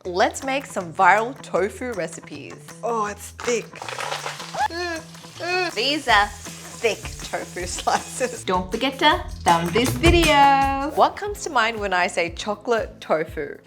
let's make some viral tofu recipes. Oh, it's thick. These are thick tofu slices. Don't forget to thumb this video. What comes to mind when I say chocolate tofu?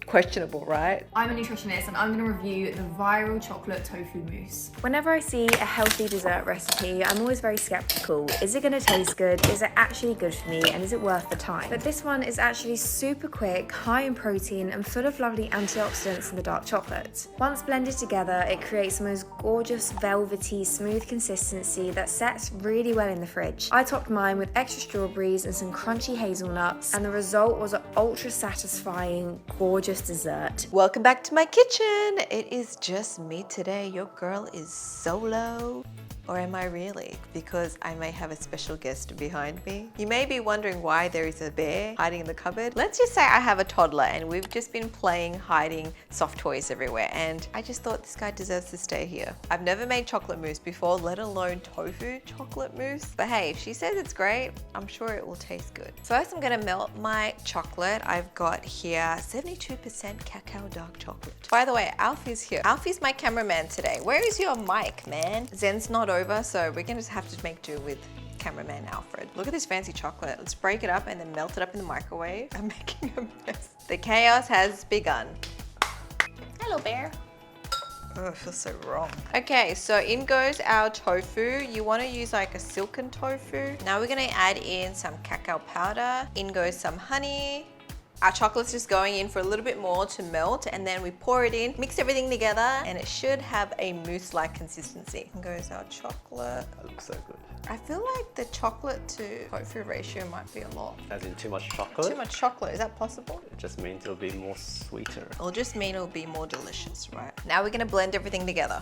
Questionable, right? I'm a nutritionist and I'm going to review the viral chocolate tofu mousse. Whenever I see a healthy dessert recipe, I'm always very skeptical. Is it going to taste good? Is it actually good for me? And is it worth the time? But this one is actually super quick, high in protein, and full of lovely antioxidants in the dark chocolate. Once blended together, it creates the most gorgeous, velvety, smooth consistency that sets really well in the fridge. I topped mine with extra strawberries and some crunchy hazelnuts, and the result was an ultra satisfying, gorgeous dessert. Welcome back to my kitchen. It is just me today. Your girl is solo. Or am I really? Because I may have a special guest behind me. You may be wondering why there is a bear hiding in the cupboard. Let's just say I have a toddler and we've just been playing hiding soft toys everywhere, and I just thought this guy deserves to stay here. I've never made chocolate mousse before, let alone tofu chocolate mousse. But hey, if she says it's great, I'm sure it will taste good. First, I'm gonna melt my chocolate. I've got here 72% cacao dark chocolate. By the way, Alfie's here. Alfie's my cameraman today. Where is your mic, man? Zen's not over, so we're gonna just have to make do with cameraman Alfred. Look at this fancy chocolate. Let's break it up and then melt it up in the microwave. I'm making a mess. The chaos has begun. Hello, bear. Oh, it feels so wrong. Okay, so in goes our tofu. You want to use like a silken tofu. Now we're gonna add in some cacao powder. In goes some honey. Our chocolate's just going in for a little bit more to melt, and then we pour it in, mix everything together, and it should have a mousse-like consistency. In goes our chocolate. That looks so good. I feel like the chocolate to tofu ratio might be a lot. As in too much chocolate? Too much chocolate, is that possible? It just means it'll be more sweeter. It'll just mean it'll be more delicious, right? Now we're gonna blend everything together.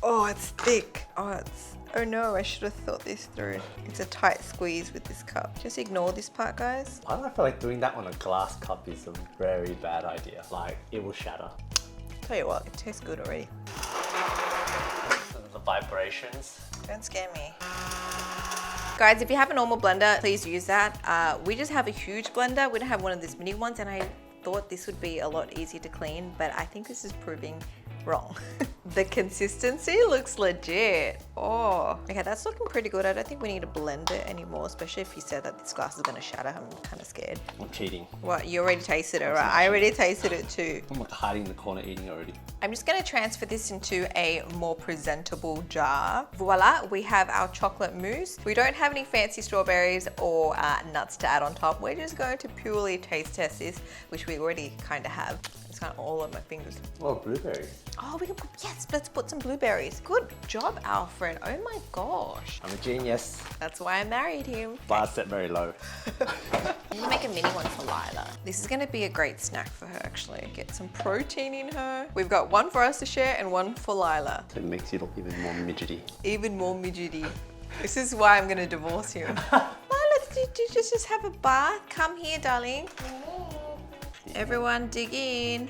Oh, it's thick. Oh no, I should have thought this through. It's a tight squeeze with this cup. Just ignore this part, guys. Why do I feel like doing that on a glass cup is a very bad idea? Like, it will shatter. Tell you what, it tastes good already. The vibrations. Don't scare me. Guys, if you have a normal blender, please use that. We just have a huge blender. We don't have one of these mini ones, and I thought this would be a lot easier to clean, but I think this is proving wrong. The consistency looks legit. Oh, okay, that's looking pretty good. I don't think we need to blend it anymore, especially if you said that this glass is gonna shatter. I'm kind of scared. I'm cheating. What, you already tasted it, right? I already tasted it too. I'm like hiding in the corner eating already. I'm just gonna transfer this into a more presentable jar. Voila, we have our chocolate mousse. We don't have any fancy strawberries or nuts to add on top. We're just going to purely taste test this, which we already kind of have. It's kind of all on my fingers. Oh, blueberries. Oh, we can put, yes, let's put some blueberries. Good job, Alfred. Oh my gosh. I'm a genius. That's why I married him. Bar set very low. I'm gonna make a mini one for Lila. This is gonna be a great snack for her, actually. Get some protein in her. We've got one for us to share and one for Lila. So it makes you look even more midgety. Even more midgety. This is why I'm gonna divorce you. Lila, did you just have a bath? Come here, darling. Everyone dig in.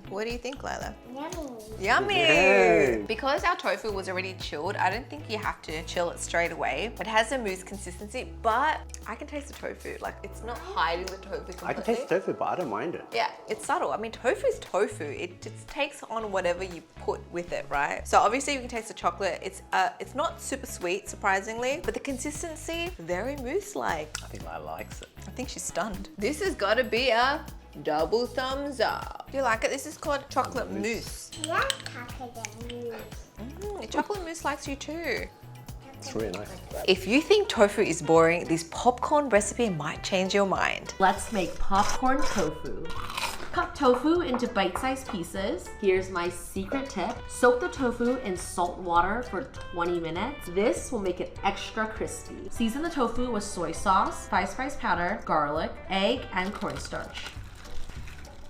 What do you think, Lila? Yummy. Yummy! Yay. Because our tofu was already chilled, I don't think you have to chill it straight away. It has a mousse consistency, but I can taste the tofu. Like, it's not hiding the tofu completely. I can taste tofu, but I don't mind it. Yeah, it's subtle. I mean, tofu is tofu. It just takes on whatever you put with it, right? So obviously you can taste the chocolate. It's not super sweet, surprisingly, but the consistency, very mousse-like. I think Lila likes it. I think she's stunned. This has got to be a double thumbs up. Do you like it? This is called chocolate mousse. Yeah, chocolate mousse. Chocolate mousse likes you too. It's really nice. If you think tofu is boring, this popcorn recipe might change your mind. Let's make popcorn tofu. Cut tofu into bite-sized pieces. Here's my secret tip. Soak the tofu in salt water for 20 minutes. This will make it extra crispy. Season the tofu with soy sauce, spice powder, garlic, egg, and cornstarch.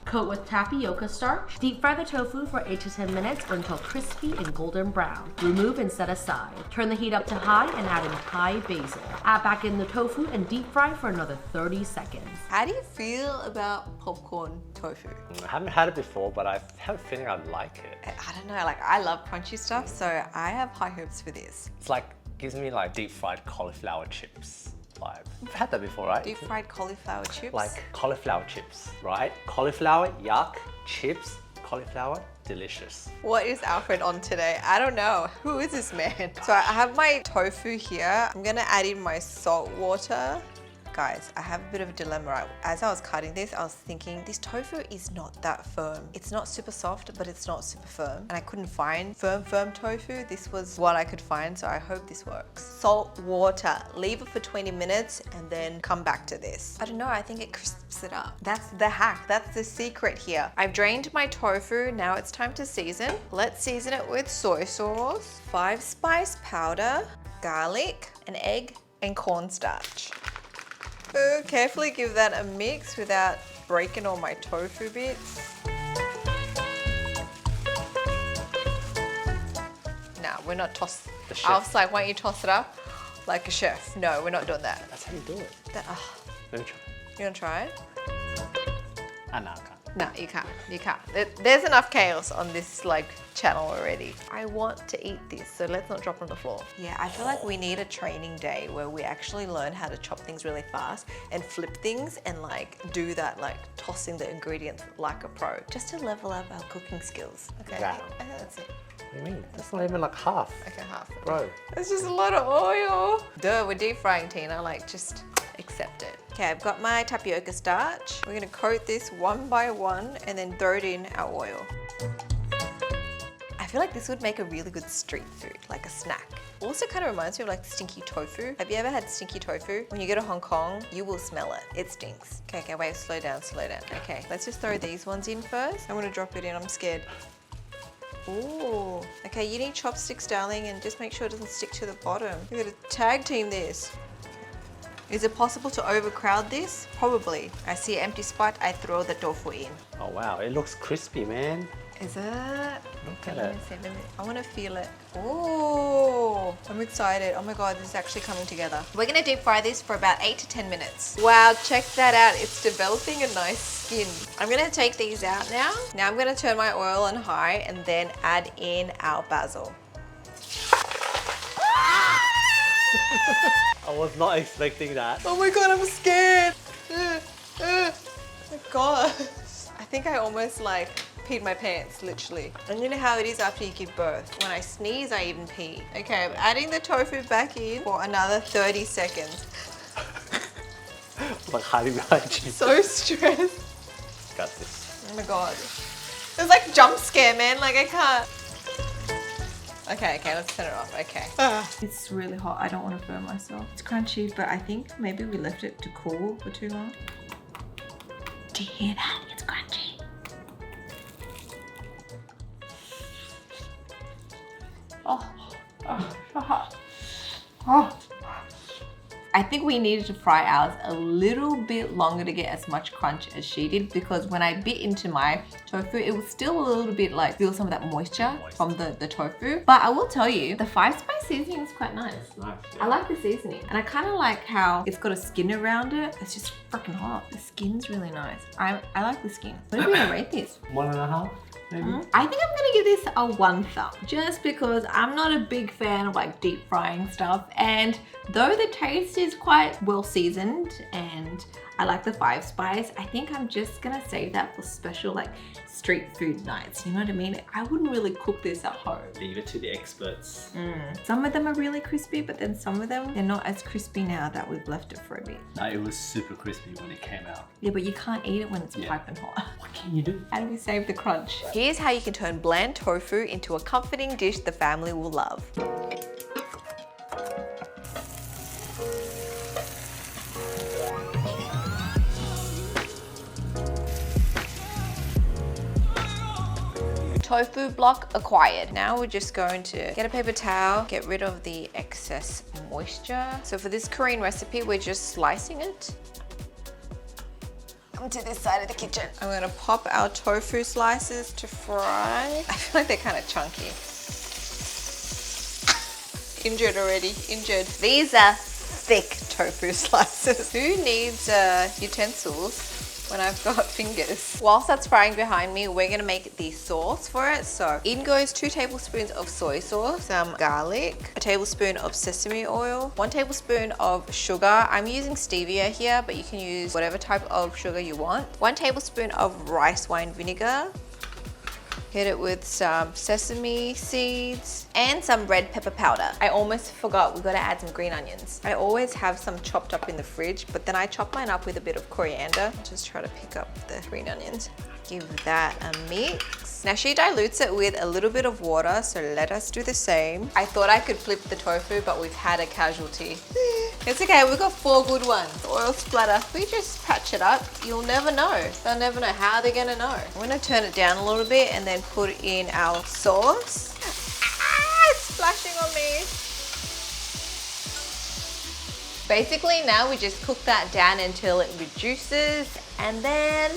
Coat with tapioca starch. Deep fry the tofu for 8 to 10 minutes or until crispy and golden brown. Remove and set aside. Turn the heat up to high and add in Thai basil. Add back in the tofu and deep fry for another 30 seconds. How do you feel about popcorn tofu? I haven't had it before, but I have a feeling I'd like it. I don't know, like I love crunchy stuff, so I have high hopes for this. It's like, gives me like deep fried cauliflower chips. vibe. You've had that before, right? Deep fried cauliflower chips. Like cauliflower chips, right? Cauliflower, yuck. Chips, cauliflower, delicious. What is Alfred on today? I don't know. Who is this man? So I have my tofu here. I'm gonna add in my salt water. Guys, I have a bit of a dilemma. As I was cutting this, I was thinking this tofu is not that firm. It's not super soft, but it's not super firm. And I couldn't find firm tofu. This was what I could find, so I hope this works. Salt water. Leave it for 20 minutes and then come back to this. I don't know, I think it crisps it up. That's the hack. That's the secret here. I've drained my tofu. Now it's time to season. Let's season it with soy sauce, 5-spice powder, garlic, an egg, and cornstarch. Carefully give that a mix without breaking all my tofu bits. Nah, we're not tossing. Alf's like, why don't you toss it up like a chef? No, we're not doing that. That's how you do it. Let me try. You wanna try it? No, I can't. No, you can't. You can't. There's enough chaos on this channel already. I want to eat this, so let's not drop on the floor. Yeah, I feel like we need a training day where we actually learn how to chop things really fast and flip things and do that tossing the ingredients like a pro, just to level up our cooking skills. Okay, Wow. I think that's it. What do you mean? That's not even like half. Okay, half. Bro. It's just a lot of oil. Duh, we're deep frying, Tina. Just accept it. Okay, I've got my tapioca starch. We're gonna coat this one by one and then throw it in our oil. I feel like this would make a really good street food, like a snack. Also kind of reminds me of stinky tofu. Have you ever had stinky tofu? When you go to Hong Kong, you will smell it. It stinks. Okay, wait, slow down. Okay, let's just throw these ones in first. I'm gonna drop it in, I'm scared. Ooh. Okay, you need chopsticks, darling, and just make sure it doesn't stick to the bottom. We're gonna tag team this. Is it possible to overcrowd this? Probably. I see an empty spot, I throw the tofu in. Oh wow, it looks crispy, man. Is it? Look at it. I want to feel it. Oh, I'm excited. Oh my God, this is actually coming together. We're gonna deep fry this for about 8 to 10 minutes. Wow, check that out. It's developing a nice skin. I'm gonna take these out now. Now I'm gonna turn my oil on high and then add in our basil. I was not expecting that. Oh my God, I'm scared. Oh my God. I think I almost peed my pants, literally. And you know how it is after you give birth. When I sneeze, I even pee. Okay, I'm adding the tofu back in for another 30 seconds. Like hiding behind you. So stressed. Got this. Oh my God. It was jump scare, man. I can't. Okay, let's turn it off. Okay. It's really hot. I don't want to burn myself. It's crunchy, but I think maybe we left it to cool for too long. Do you hear that? It's crunchy. I think we needed to fry ours a little bit longer to get as much crunch as she did, because when I bit into my tofu, it was still a little bit feel some of that moisture from the tofu. But I will tell you, the 5-spice seasoning is quite nice. It's nice. Yeah. I like the seasoning, and I kind of like how it's got a skin around it. It's just freaking hot. The skin's really nice. I like the skin. What are we gonna rate this? 1.5, maybe? I think I'm gonna give this a 1 thumb, just because I'm not a big fan of deep frying stuff, and though the taste is quite well seasoned and I like the 5-spice, I think I'm just gonna save that for special street food nights, you know what I mean? I wouldn't really cook this at home. Leave it to the experts. Some of them are really crispy, but then some of them, they're not as crispy now that we've left it for a bit. No, it was super crispy when it came out. Yeah, but you can't eat it when it's piping hot. What can you do? How do we save the crunch? Here's how you can turn bland tofu into a comforting dish the family will love. Tofu block acquired. Now we're just going to get a paper towel, get rid of the excess moisture. So for this Korean recipe, we're just slicing it. Come to this side of the kitchen. I'm gonna pop our tofu slices to fry. I feel like they're kind of chunky. Injured already, injured. These are thick tofu slices. Who needs utensils when I've got fingers. Whilst that's frying behind me, we're gonna make the sauce for it. So in goes 2 tablespoons of soy sauce, some garlic, a tablespoon of sesame oil, 1 tablespoon of sugar. I'm using stevia here, but you can use whatever type of sugar you want. 1 tablespoon of rice wine vinegar. Hit it with some sesame seeds and some red pepper powder. I almost forgot, we gotta add some green onions. I always have some chopped up in the fridge, but then I chop mine up with a bit of coriander. Just try to pick up the green onions. Give that a mix. Now she dilutes it with a little bit of water, so let us do the same. I thought I could flip the tofu, but we've had a casualty. It's okay, we've got 4 good ones. Oil splatter, we just patch it up. You'll never know. They'll never know. How they're gonna know. I'm gonna turn it down a little bit and then put in our sauce. Ah, it's splashing on me. Basically now we just cook that down until it reduces and then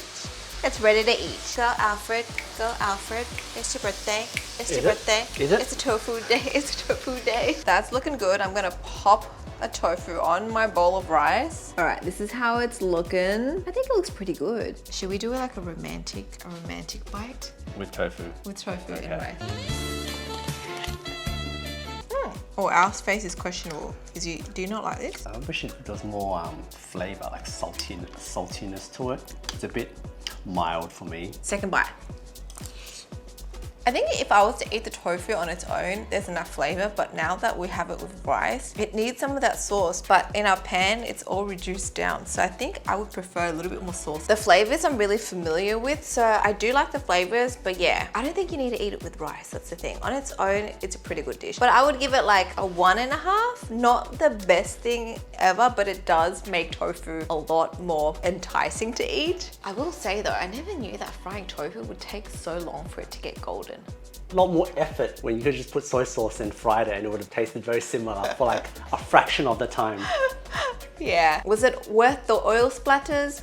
it's ready to eat. Go Alfred, go Alfred. It's your birthday. It's your birthday. Is it? It's a tofu day. It's a tofu day. That's looking good. I'm gonna pop a tofu on my bowl of rice. All right, this is how it's looking. I think it looks pretty good. Should we do like a romantic bite? With tofu. With tofu Okay. anyway. Oh, our face is questionable. Do you not like this? I wish it was more flavor, like saltiness to it. It's a bit mild for me. Second bite. I think if I was to eat the tofu on its own, there's enough flavor, but now that we have it with rice, it needs some of that sauce, but in our pan, it's all reduced down. So I think I would prefer a little bit more sauce. The flavors I'm really familiar with, so I do like the flavors, but yeah, I don't think you need to eat it with rice, that's the thing. On its own, it's a pretty good dish. But I would give it like a 1.5. Not the best thing ever, but it does make tofu a lot more enticing to eat. I will say though, I never knew that frying tofu would take so long for it to get golden. A lot more effort when you could just put soy sauce and fried it and it would have tasted very similar for like a fraction of the time. Yeah. Was it worth the oil splatters?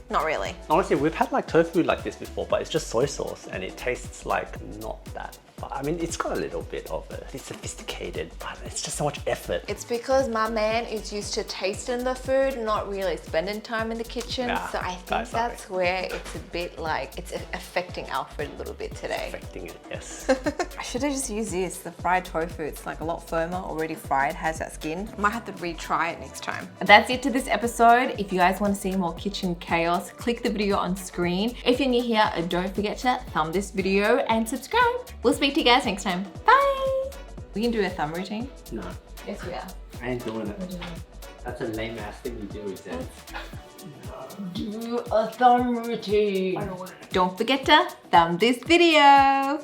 Not really. Honestly, we've had like tofu like this before, but it's just soy sauce and it tastes like not that. I mean, it's got a little bit of it. It's sophisticated, but it's just so much effort. It's because my man is used to tasting the food, not really spending time in the kitchen. Yeah, so I think that's where it's a bit like, it's affecting Alfred a little bit today. Affecting it, yes. I should have just used this, the fried tofu. It's like a lot firmer, already fried, has that skin. Might have to retry it next time. That's it to this episode. If you guys want to see more kitchen chaos, click the video on screen. If you're new here, don't forget to thumb this video and subscribe. We'll speak to you guys next time. Bye! We can do a thumb routine. No, Yes, we are. I ain't doing it. That's a lame ass thing you do, is it? Do a thumb routine. Don't forget to thumb this video.